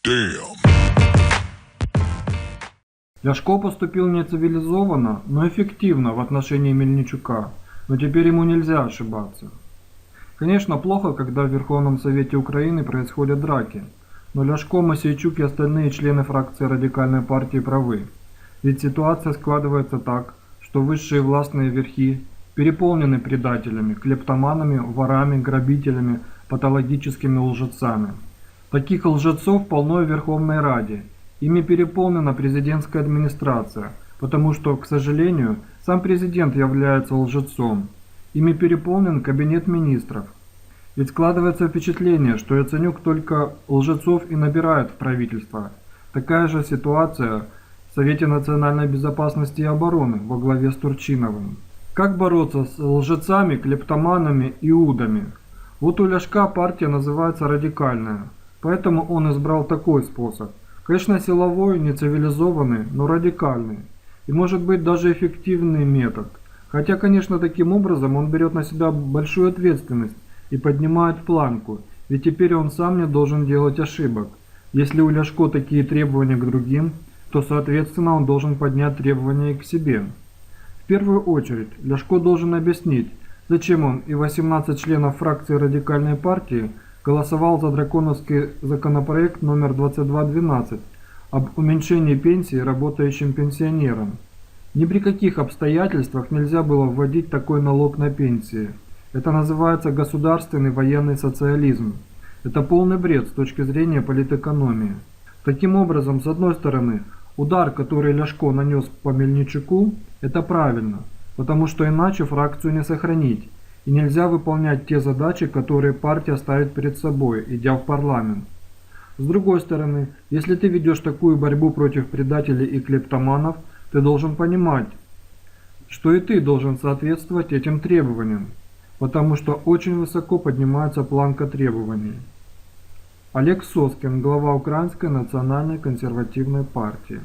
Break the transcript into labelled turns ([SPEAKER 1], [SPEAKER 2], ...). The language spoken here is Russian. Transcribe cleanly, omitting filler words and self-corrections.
[SPEAKER 1] Damn.
[SPEAKER 2] Ляшко поступил не цивилизованно, но эффективно в отношении Мельничука, но теперь ему нельзя ошибаться. Конечно, плохо, когда в Верховном Совете Украины происходят драки, но Ляшко, Мосейчук и остальные члены фракции Радикальной партии правы. Ведь ситуация складывается так, что высшие властные верхи переполнены предателями, клептоманами, ворами, грабителями, патологическими лжецами. Таких лжецов полно в Верховной Раде. Ими переполнена президентская администрация, потому что, к сожалению, сам президент является лжецом. Ими переполнен кабинет министров. Ведь складывается впечатление, что Яценюк только лжецов и набирает в правительство. Такая же ситуация в Совете национальной безопасности и обороны во главе с Турчиновым. Как бороться с лжецами, клептоманами, иудами? Вот у Ляшка партия называется радикальная, поэтому он избрал такой способ. Конечно, силовой, нецивилизованный, но радикальный. И может быть даже эффективный метод. Хотя, конечно, таким образом он берет на себя большую ответственность и поднимает планку, ведь теперь он сам не должен делать ошибок. Если у Ляшко такие требования к другим, то соответственно он должен поднять требования и к себе. В первую очередь, Ляшко должен объяснить, зачем он и 18 членов фракции Радикальной партии голосовал за драконовский законопроект номер 2212 об уменьшении пенсии работающим пенсионерам. Ни при каких обстоятельствах нельзя было вводить такой налог на пенсии. Это называется государственный военный социализм. Это полный бред с точки зрения политэкономии. Таким образом, с одной стороны, удар, который Ляшко нанес по Мельничуку, это правильно, потому что иначе фракцию не сохранить. И нельзя выполнять те задачи, которые партия ставит перед собой, идя в парламент. С другой стороны, если ты ведешь такую борьбу против предателей и клептоманов, ты должен понимать, что и ты должен соответствовать этим требованиям, потому что очень высоко поднимается планка требований. Олег Соскин, глава Украинской национальной консервативной партии.